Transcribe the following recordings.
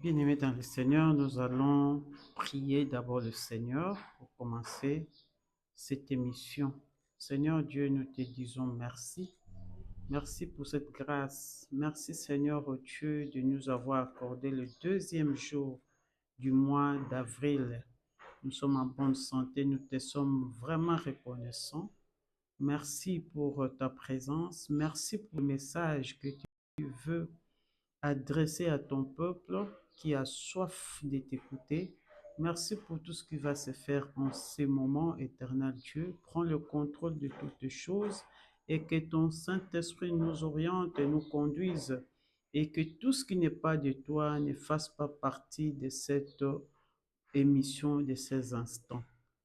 Bien-aimés dans le Seigneur, nous allons prier d'abord le Seigneur pour commencer cette émission. Seigneur Dieu, nous te disons merci. Merci pour cette grâce. Merci Seigneur oh Dieu de nous avoir accordé le deuxième jour du mois d'avril. Nous sommes en bonne santé, nous te sommes vraiment reconnaissants. Merci pour ta présence. Merci pour le message que tu veux adressé à ton peuple qui a soif de t'écouter. Merci pour tout ce qui va se faire en ces moments, éternel Dieu. Prends le contrôle de toutes choses et que ton Saint-Esprit nous oriente et nous conduise et que tout ce qui n'est pas de toi ne fasse pas partie de cette émission, de ces instants.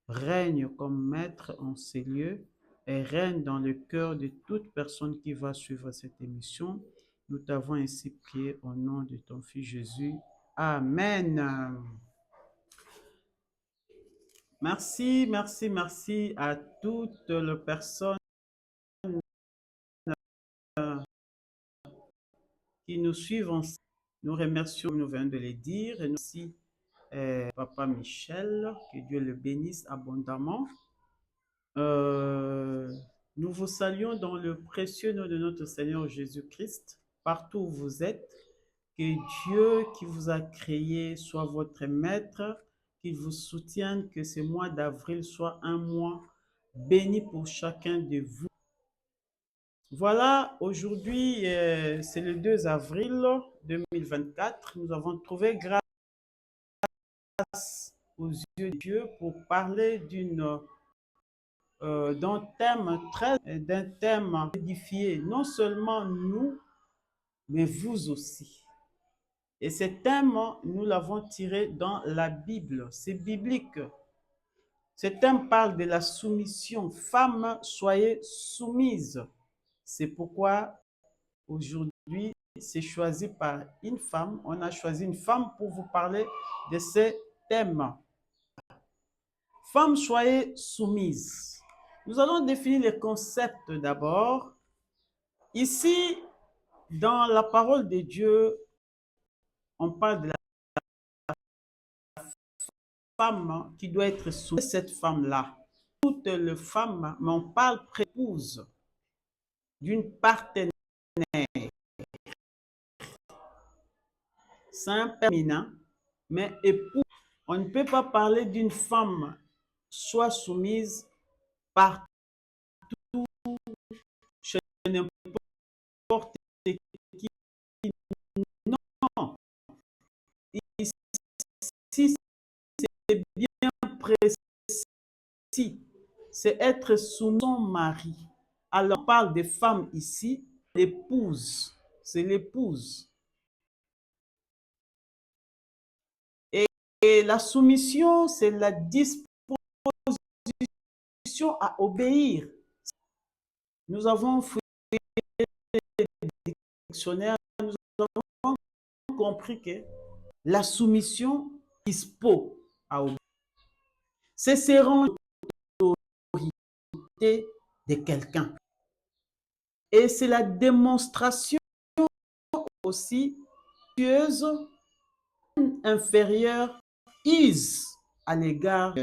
Règne comme maître en ces lieux et règne dans le cœur de toute personne qui va suivre cette émission. Nous t'avons ainsi prié au nom de ton Fils Jésus. Amen. Merci, merci, merci à toutes les personnes qui nous suivent. Nous remercions, nous venons de les dire, et nous aussi Papa Michel, que Dieu le bénisse abondamment. Euh, Nous vous saluons dans le précieux nom de notre Seigneur Jésus-Christ, partout où vous êtes. Que Dieu qui vous a créé soit votre maître, qu'il vous soutienne, que ce mois d'avril soit un mois béni pour chacun de vous. Voilà, aujourd'hui, c'est le 2 avril 2024. Nous avons trouvé grâce aux yeux de Dieu pour parler d'un thème édifié, non seulement nous, mais vous aussi. Et ce thème, nous l'avons tiré dans la Bible, c'est biblique. Ce thème parle de la soumission. Femmes, soyez soumises. C'est pourquoi aujourd'hui, c'est choisi par une femme. On a choisi une femme pour vous parler de ce thème. Femmes, soyez soumises. Nous allons définir les concepts d'abord. Ici, dans la parole de Dieu, on parle de la femme qui doit être soumise. Cette femme-là, toutes les femmes, mais on parle prépouse d'une partenaire. C'est un féminin, mais épouse. On ne peut pas parler d'une femme soit soumise partout chez n'importe qui. Non, ici c'est bien précis. C'est être soumis à son mari. Alors on parle des femmes ici, l'épouse. C'est l'épouse. Et la soumission, c'est la disposition à obéir. Nous avons fouillé le dictionnaire, nous avons compris que la soumission dispose à obéir. C'est se rendre l'autorité de quelqu'un. Et c'est la démonstration aussi inférieure use à l'égard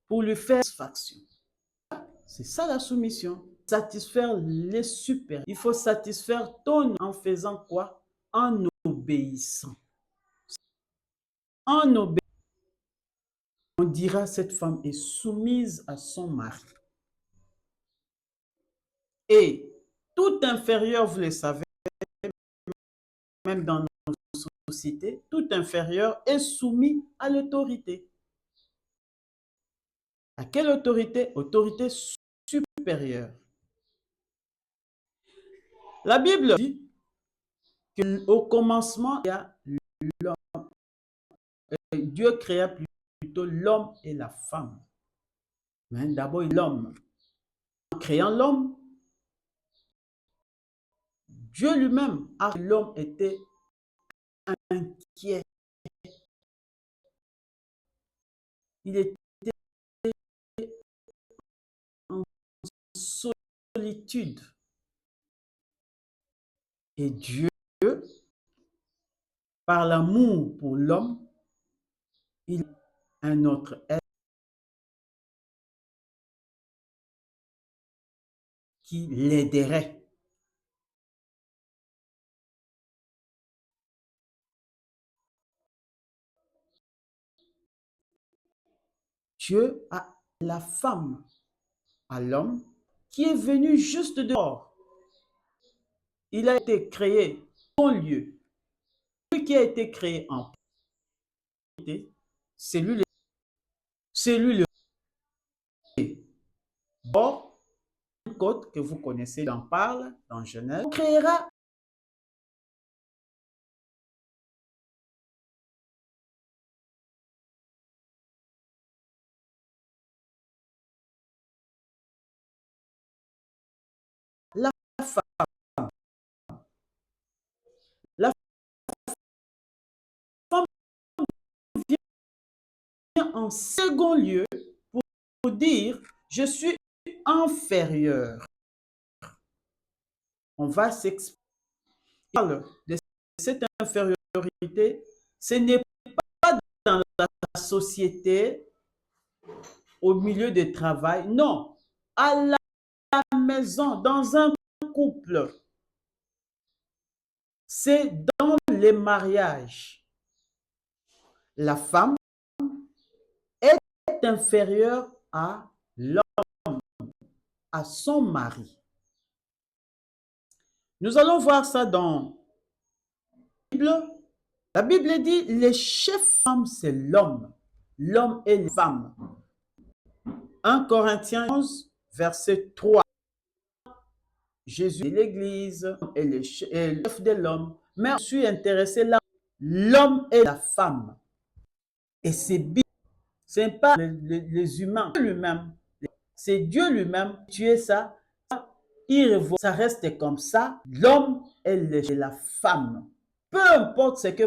pour lui faire satisfaction. C'est ça la soumission. Satisfaire les supérieurs. Il faut satisfaire ton en faisant quoi? En obéissant. En obéissant. On dira cette femme est soumise à son mari. Et tout inférieur, vous le savez, même dans nos sociétés, tout inférieur est soumis à l'autorité. À quelle autorité? Autorité supérieure. La Bible dit qu'au commencement, il y a l'homme. Dieu créa plutôt l'homme et la femme. Mais d'abord l'homme. En créant l'homme, Dieu lui-même a l'homme était inquiet. Il était en solitude. Et Dieu par l'amour pour l'homme, il a un autre être qui l'aiderait. Dieu a la femme à l'homme qui est venu juste dehors. Il a été créé en lieu. Celui qui a été créé en priorité, c'est lui le bord, côte que vous connaissez, il en parle dans Genèse. On créera la femme. La femme vient en second lieu pour dire je suis inférieur. On va s'expliquer de cette infériorité. Ce n'est pas dans la société, au milieu du travail, non, à la maison, dans un couple. C'est dans les mariages. La femme est inférieure à l'homme, à son mari. Nous allons voir ça dans la Bible. La Bible dit, les chefs femmes, c'est l'homme. L'homme et les femmes. 1 Corinthiens 11, verset 3. Jésus est l'Église et le chef de l'homme. Mais je suis intéressé là, l'homme et la femme. Et c'est bien. Ce n'est pas les humains lui-même. C'est Dieu lui-même. Tu es ça. Ça reste comme ça. L'homme et la femme. Peu importe ce que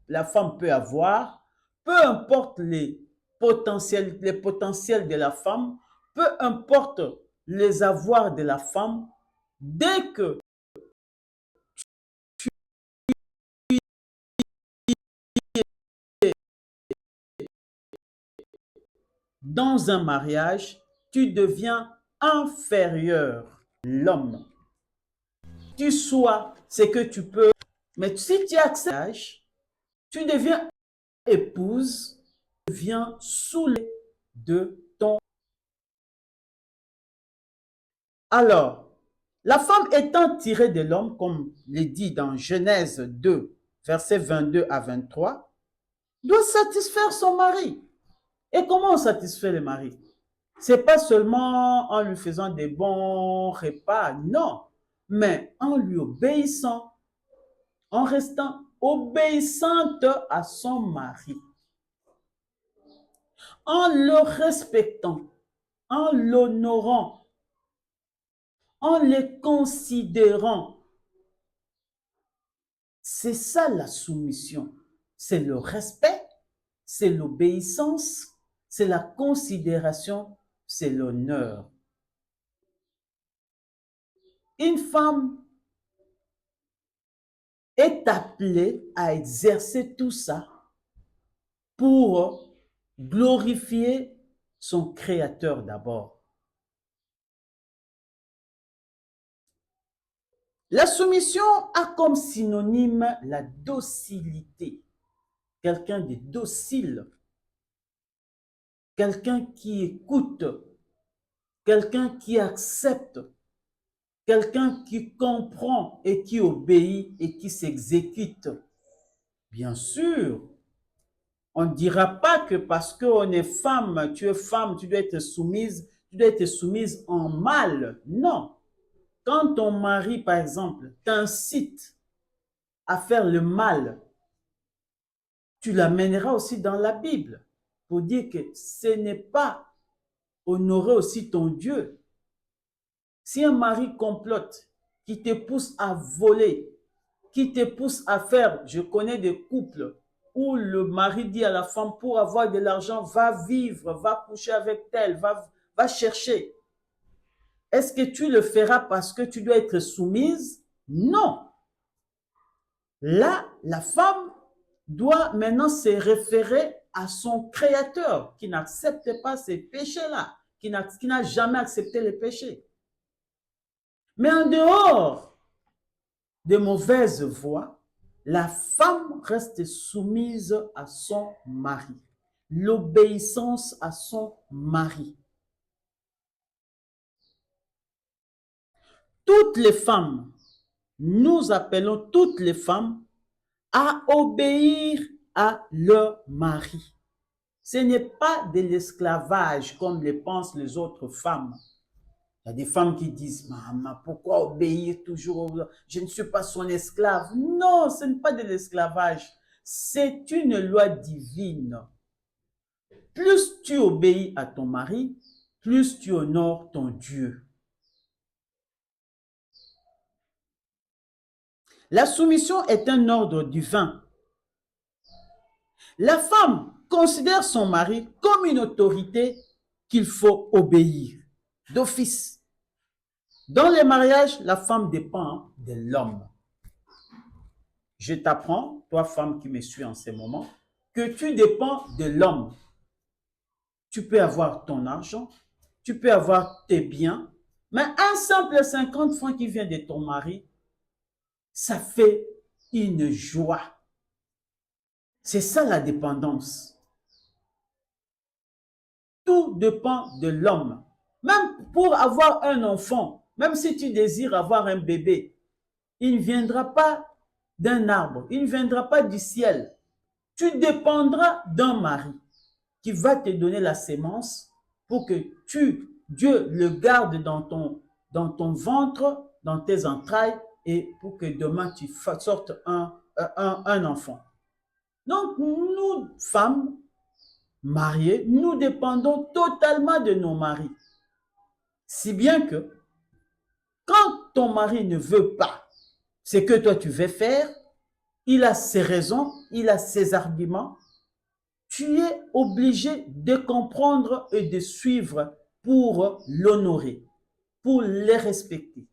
la femme peut avoir, peu importe les potentiels de la femme, peu importe les avoirs de la femme, dès que dans un mariage, tu deviens inférieur l'homme. Tu sois ce que tu peux, mais si tu acceptes, tu deviens épouse, tu deviens saoulé de ton. Alors, la femme étant tirée de l'homme, comme il dit dans Genèse 2, versets 22 à 23, doit satisfaire son mari. Et comment on satisfait le mari? C'est pas seulement en lui faisant des bons repas, non, mais en lui obéissant, en restant obéissante à son mari, en le respectant, en l'honorant, en le considérant. C'est ça la soumission. C'est le respect, c'est l'obéissance, c'est la considération, c'est l'honneur. Une femme est appelée à exercer tout ça pour glorifier son Créateur d'abord. La soumission a comme synonyme la docilité. Quelqu'un de docile, quelqu'un qui écoute, quelqu'un qui accepte, quelqu'un qui comprend et qui obéit et qui s'exécute. Bien sûr, on ne dira pas que parce qu'on est femme, tu dois être soumise en mal. Non. Quand ton mari, par exemple, t'incite à faire le mal, tu l'amèneras aussi dans la Bible pour dire que ce n'est pas honorer aussi ton Dieu. Si un mari complote, qui te pousse à voler, qui te pousse à faire, je connais des couples où le mari dit à la femme, pour avoir de l'argent, va vivre, va coucher avec elle, va chercher. Est-ce que tu le feras parce que tu dois être soumise? Non. Là, la femme doit maintenant se référer à son Créateur qui n'accepte pas ces péchés-là, qui n'a jamais accepté les péchés. Mais en dehors de mauvaises voies, la femme reste soumise à son mari. L'obéissance à son mari. Toutes les femmes, nous appelons toutes les femmes à obéir à leur mari. Ce n'est pas de l'esclavage comme le pensent les autres femmes. Il y a des femmes qui disent, maman, pourquoi obéir toujours? Je ne suis pas son esclave. Non, ce n'est pas de l'esclavage. C'est une loi divine. Plus tu obéis à ton mari, plus tu honores ton Dieu. La soumission est un ordre divin. La femme considère son mari comme une autorité qu'il faut obéir d'office. Dans les mariages, la femme dépend de l'homme. Je t'apprends, toi femme qui me suis en ce moment, que tu dépends de l'homme. Tu peux avoir ton argent, tu peux avoir tes biens, mais un simple 50 francs qui vient de ton mari, ça fait une joie. C'est ça la dépendance. Tout dépend de l'homme. Même pour avoir un enfant, même si tu désires avoir un bébé, il ne viendra pas d'un arbre, il ne viendra pas du ciel. Tu dépendras d'un mari qui va te donner la sémence pour que Dieu le garde dans ton ventre, dans tes entrailles, et pour que demain tu sortes un enfant. Donc, nous, femmes mariées, nous dépendons totalement de nos maris. Si bien que, quand ton mari ne veut pas ce que toi tu veux faire, il a ses raisons, il a ses arguments, tu es obligé de comprendre et de suivre pour l'honorer, pour les respecter.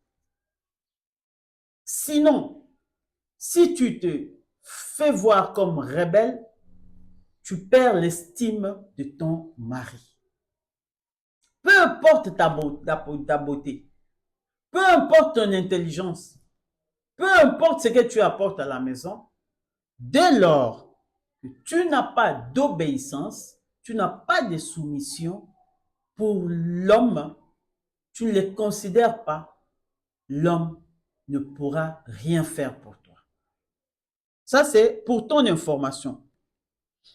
Sinon, si tu te fais voir comme rebelle, tu perds l'estime de ton mari. Peu importe ta beauté, peu importe ton intelligence, peu importe ce que tu apportes à la maison, dès lors que tu n'as pas d'obéissance, tu n'as pas de soumission pour l'homme, tu ne le considères pas, l'homme ne pourra rien faire pour toi. Ça, c'est pour ton information.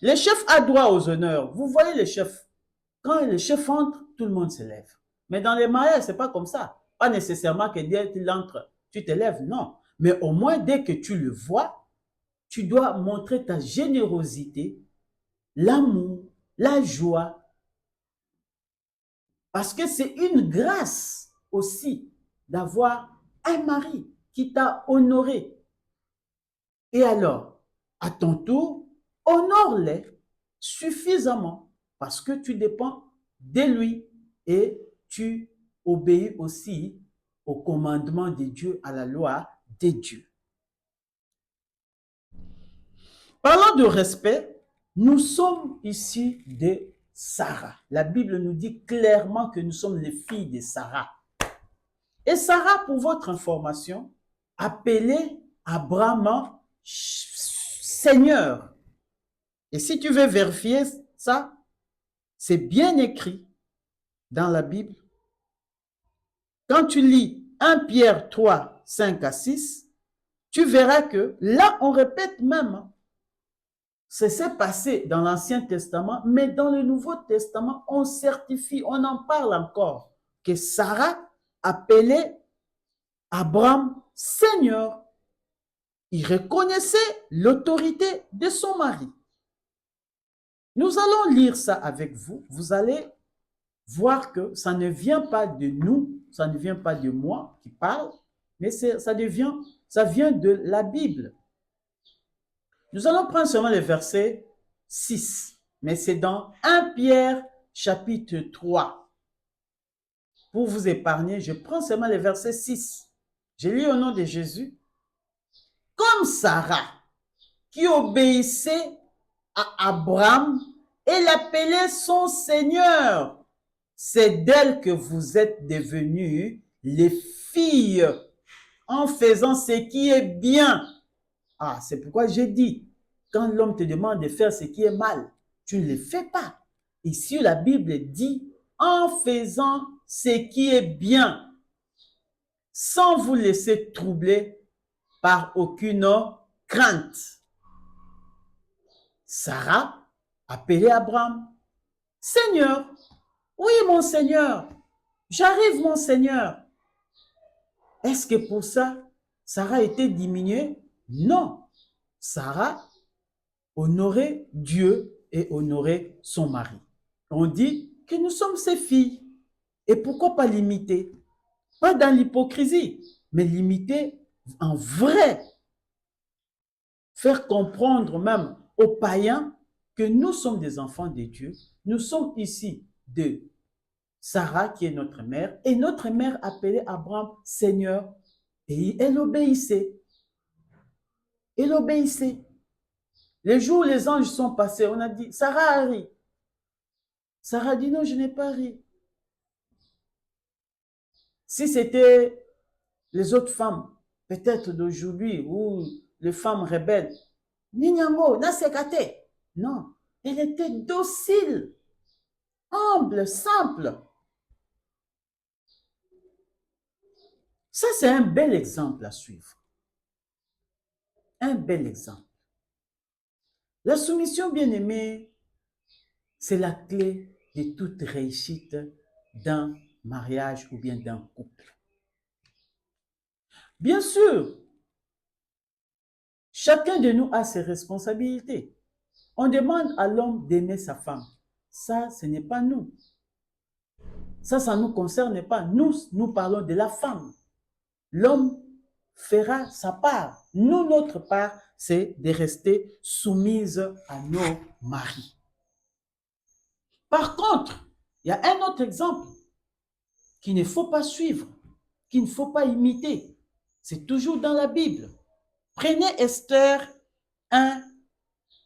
Le chef a droit aux honneurs. Vous voyez le chef. Quand le chef entre, tout le monde se lève. Mais dans les mariages, ce n'est pas comme ça. Pas nécessairement que dès qu'il entre, tu te lèves. Non. Mais au moins, dès que tu le vois, tu dois montrer ta générosité, l'amour, la joie. Parce que c'est une grâce aussi d'avoir un mari qui t'a honoré. Et alors, à ton tour, honore-les suffisamment parce que tu dépends de lui et tu obéis aussi au commandement de Dieu, à la loi de Dieu. Parlant de respect, nous sommes ici de Sarah. La Bible nous dit clairement que nous sommes les filles de Sarah. Et Sarah, pour votre information, appelait Abraham Seigneur. Et si tu veux vérifier ça, c'est bien écrit dans la Bible. Quand tu lis 1 Pierre 3, 5 à 6, tu verras que là, on répète même. C'est passé dans l'Ancien Testament, mais dans le Nouveau Testament, on certifie, on en parle encore, que Sarah appelait Abraham Seigneur. Il reconnaissait l'autorité de son mari. Nous allons lire ça avec vous. Vous allez voir que ça ne vient pas de nous, ça ne vient pas de moi qui parle, mais ça vient de la Bible. Nous allons prendre seulement le verset 6, mais c'est dans 1 Pierre chapitre 3. Pour vous épargner, je prends seulement le verset 6. Je lis au nom de Jésus. Comme Sarah, qui obéissait à Abraham et l'appelait son Seigneur. C'est d'elle que vous êtes devenues les filles en faisant ce qui est bien. Ah, c'est pourquoi j'ai dit, quand l'homme te demande de faire ce qui est mal, tu ne le fais pas. Ici, la Bible dit, en faisant ce qui est bien, sans vous laisser troubler par aucune crainte. Sarah appelait Abraham, Seigneur, oui mon Seigneur, j'arrive mon Seigneur. Est-ce que pour ça, Sarah était diminuée? Non. Sarah honorait Dieu et honorait son mari. On dit que nous sommes ses filles. Et pourquoi pas l'imiter? Pas dans l'hypocrisie, mais l'imiter en vrai. Faire comprendre même aux païens que nous sommes des enfants de Dieu. Nous sommes ici de Sarah qui est notre mère, et notre mère appelait Abraham Seigneur, et elle obéissait. Elle obéissait. Les jours où les anges sont passés, on a dit, Sarah a ri. Sarah a dit, non, je n'ai pas ri. Si c'était les autres femmes, peut-être d'aujourd'hui, ou les femmes rebelles, Ninyango, Nasekate. Non, elle était docile, humble, simple. Ça, c'est un bel exemple à suivre. Un bel exemple. La soumission, bien aimée, c'est la clé de toute réussite d'un mariage ou bien d'un couple. Bien sûr, chacun de nous a ses responsabilités. On demande à l'homme d'aimer sa femme. Ça, ce n'est pas nous. Ça ne nous concerne pas. Nous parlons de la femme. L'homme fera sa part. Nous, notre part, c'est de rester soumise à nos maris. Par contre, il y a un autre exemple qu'il ne faut pas suivre, qu'il ne faut pas imiter. C'est toujours dans la Bible. Prenez Esther 1,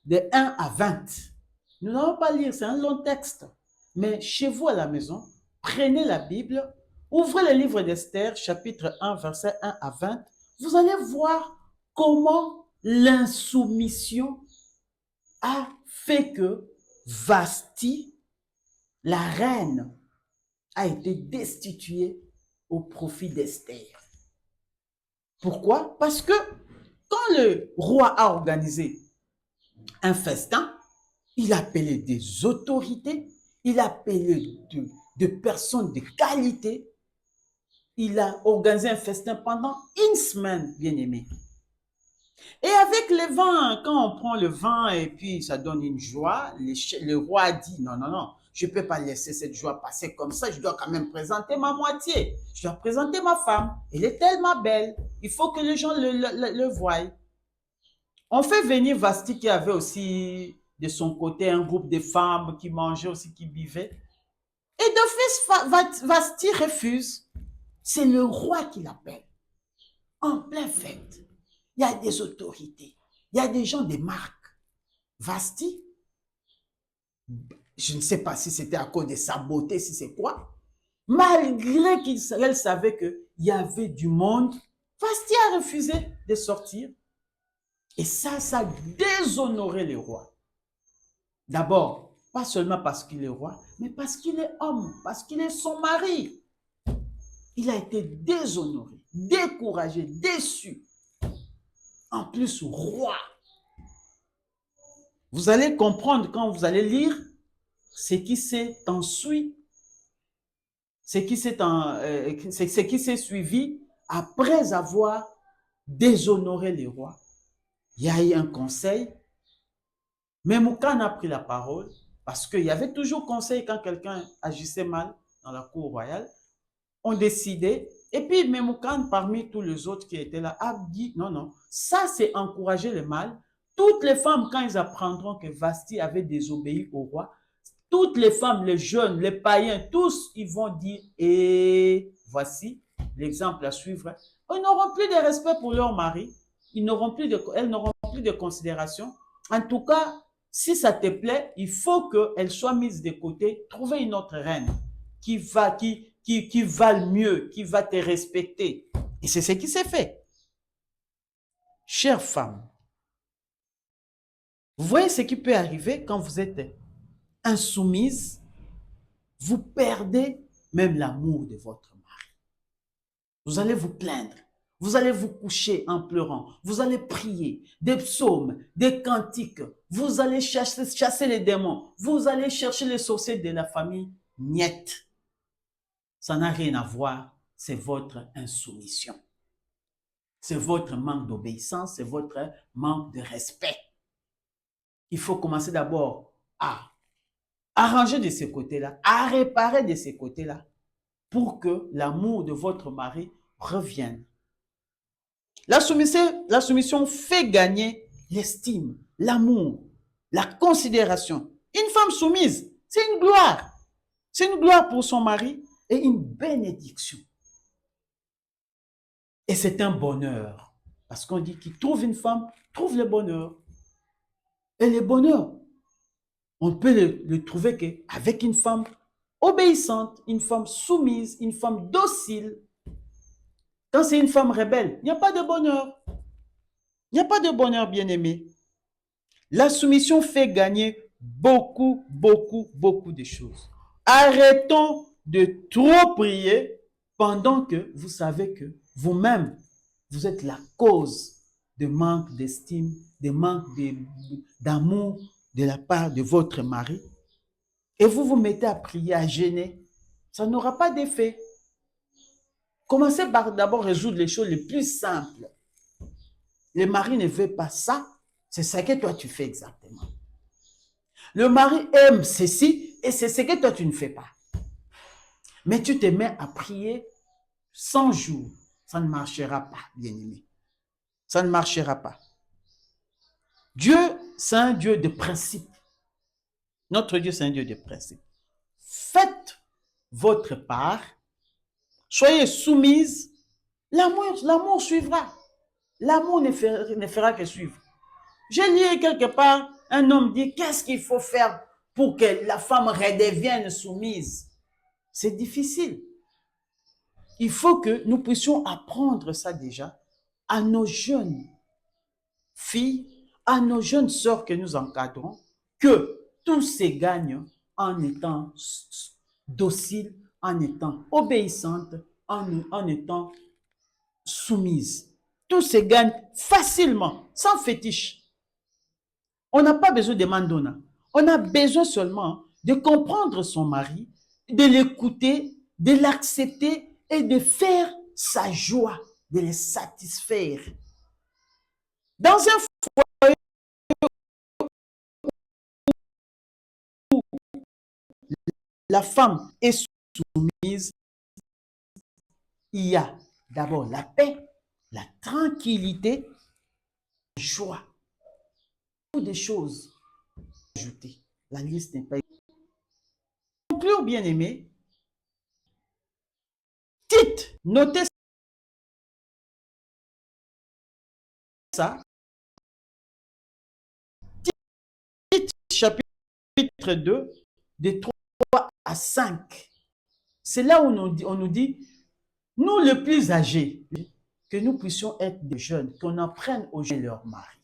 de 1 à 20. Nous n'allons pas lire, c'est un long texte. Mais chez vous à la maison, prenez la Bible, ouvrez le livre d'Esther, chapitre 1, verset 1 à 20. Vous allez voir comment l'insoumission a fait que Vasti, la reine, a été destituée au profit d'Esther. Pourquoi? Parce que quand le roi a organisé un festin, il a appelé des autorités, il a appelé de personnes de qualité, il a organisé un festin pendant une semaine, bien aimé. Et avec le vin, quand on prend le vin et puis ça donne une joie, le roi a dit non, non, non, je ne peux pas laisser cette joie passer comme ça, je dois quand même présenter ma moitié, je dois présenter ma femme, elle est tellement belle, il faut que les gens le voient. On fait venir Vasti qui avait aussi de son côté un groupe de femmes qui mangeaient aussi, qui buvaient. Et d'office, Vasti refuse. C'est le roi qui l'appelle. En pleine fête. Il y a des autorités. Il y a des gens de marque. Vasti, je ne sais pas si c'était à cause de sa beauté, si c'est quoi. Malgré qu'elle savait qu'il y avait du monde, Vasti a refusé de sortir. Et ça a déshonoré le roi. D'abord, pas seulement parce qu'il est roi, mais parce qu'il est homme, parce qu'il est son mari. Il a été déshonoré, découragé, déçu. En plus, roi. Vous allez comprendre quand vous allez lire ce qui s'est ensuite, ce qui s'est suivi après avoir déshonoré le roi. Il y a eu un conseil. Memucan a pris la parole parce qu'il y avait toujours conseil quand quelqu'un agissait mal dans la cour royale. On décidait. Et puis Memucan, parmi tous les autres qui étaient là, a dit non, non, ça c'est encourager le mal. Toutes les femmes, quand ils apprendront que Vasti avait désobéi au roi, toutes les femmes, les jeunes, les païens, tous, ils vont dire, et voici l'exemple à suivre. Ils n'auront plus de respect pour leur mari. elles n'auront plus de considération. En tout cas, si ça te plaît, il faut qu'elle soit mise de côté. Trouver une autre reine qui vale mieux, qui va te respecter. Et c'est ce qui s'est fait. Chère femme, vous voyez ce qui peut arriver quand vous êtes insoumise, vous perdez même l'amour de votre mari. Vous allez vous plaindre, vous allez vous coucher en pleurant, vous allez prier des psaumes, des cantiques, vous allez chasser les démons, vous allez chercher les sorciers de la famille. Niet. Ça n'a rien à voir, c'est votre insoumission. C'est votre manque d'obéissance, c'est votre manque de respect. Il faut commencer d'abord à arranger de ces côtés-là, à réparer de ces côtés-là, pour que l'amour de votre mari revienne. La soumission fait gagner l'estime, l'amour, la considération. Une femme soumise, c'est une gloire. C'est une gloire pour son mari et une bénédiction. Et c'est un bonheur. Parce qu'on dit qu'il trouve une femme, trouve le bonheur. Et le bonheur, on peut le trouver qu'avec une femme obéissante, une femme soumise, une femme docile. Quand c'est une femme rebelle, il n'y a pas de bonheur. Il n'y a pas de bonheur, bien-aimé. La soumission fait gagner beaucoup, beaucoup, beaucoup de choses. Arrêtons de trop prier pendant que vous savez que vous-même, vous êtes la cause de manque d'estime, de manque d'amour de la part de votre mari. Et vous vous mettez à prier, à gêner. Ça n'aura pas d'effet. Commencez par d'abord résoudre les choses les plus simples. Le mari ne veut pas ça, c'est ce que toi tu fais exactement. Le mari aime ceci et c'est ce que toi tu ne fais pas. Mais tu te mets à prier 100 jours. Ça ne marchera pas, bien-aimé. Ça ne marchera pas. Dieu, c'est un Dieu de principe. Notre Dieu, c'est un Dieu de principe. Faites votre part. Soyez soumise. L'amour suivra. L'amour ne fera que suivre. J'ai lu quelque part, un homme dit, qu'est-ce qu'il faut faire pour que la femme redevienne soumise? C'est difficile. Il faut que nous puissions apprendre ça déjà à nos jeunes filles, à nos jeunes sœurs que nous encadrons, que tout se gagne en étant docile, en étant obéissante, en étant soumise. Tout se gagne facilement, sans fétiche. On n'a pas besoin de mandona. On a besoin seulement de comprendre son mari, de l'écouter, de l'accepter et de faire sa joie, de le satisfaire. Dans un foyer où la femme est soumise, il y a d'abord la paix, la tranquillité, la joie. Beaucoup de choses ajoutées. La liste n'est pas... Pour conclure, bien-aimé, Tite, notez ça. Tite, chapitre 2, de 3 à 5. C'est là où on nous dit, nous les plus âgés, que nous puissions être des jeunes, qu'on apprenne aux jeunes leur mari,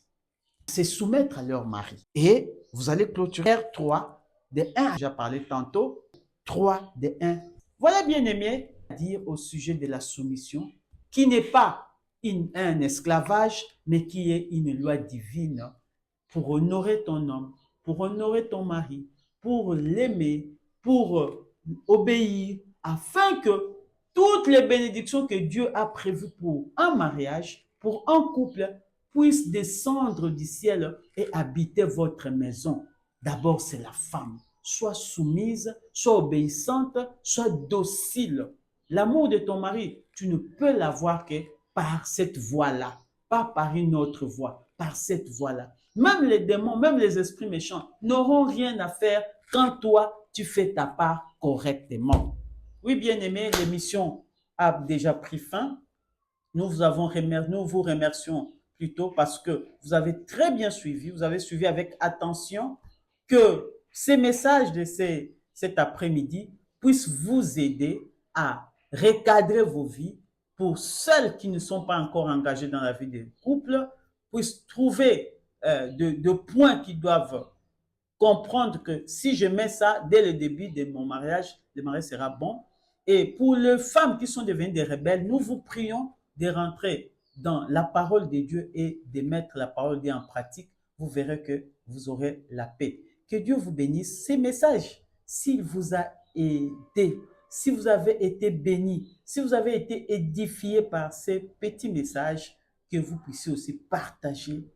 se soumettre à leur mari. Et vous allez clôturer 3 de 1, j'ai parlé tantôt, 3 de 1. Voilà, bien aimé, à dire au sujet de la soumission, qui n'est pas un esclavage, mais qui est une loi divine pour honorer ton homme, pour honorer ton mari, pour l'aimer, pour obéir, afin que toutes les bénédictions que Dieu a prévues pour un mariage, pour un couple, puissent descendre du ciel et habiter votre maison. D'abord, c'est la femme. Sois soumise, sois obéissante, sois docile. L'amour de ton mari, tu ne peux l'avoir que par cette voie-là, pas par une autre voie, par cette voie-là. Même les démons, même les esprits méchants n'auront rien à faire quand toi, tu fais ta part correctement. Oui, bien-aimés, l'émission a déjà pris fin. Nous vous remercions plutôt parce que vous avez très bien suivi, vous avez suivi avec attention, que ces messages de cet après-midi puissent vous aider à recadrer vos vies pour celles qui ne sont pas encore engagées dans la vie des couples, puissent trouver de points qui doivent comprendre que si je mets ça dès le début de mon mariage, le mariage sera bon. Et pour les femmes qui sont devenues des rebelles, nous vous prions de rentrer dans la parole de Dieu et de mettre la parole de Dieu en pratique. Vous verrez que vous aurez la paix. Que Dieu vous bénisse. Ces messages, s'il vous a aidé, si vous avez été béni, si vous avez été édifié par ces petits messages, que vous puissiez aussi partager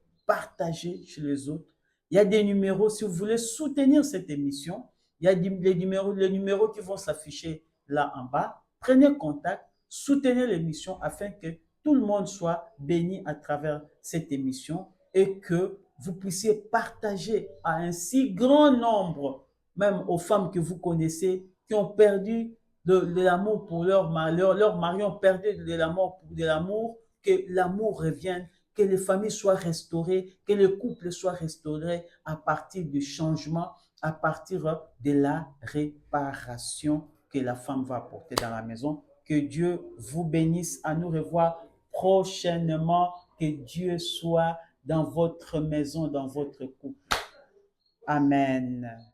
chez les autres. Il y a des numéros, si vous voulez soutenir cette émission, il y a les numéros qui vont s'afficher là en bas. Prenez contact, soutenez l'émission afin que tout le monde soit béni à travers cette émission et que vous puissiez partager à un si grand nombre, même aux femmes que vous connaissez, qui ont perdu de l'amour pour leur mari, leurs maris ont perdu de l'amour, que l'amour revienne, que les familles soient restaurées, que les couples soient restaurés à partir du changement, à partir de la réparation que la femme va apporter dans la maison. Que Dieu vous bénisse. À nous revoir prochainement. Que Dieu soit dans votre maison, dans votre couple. Amen.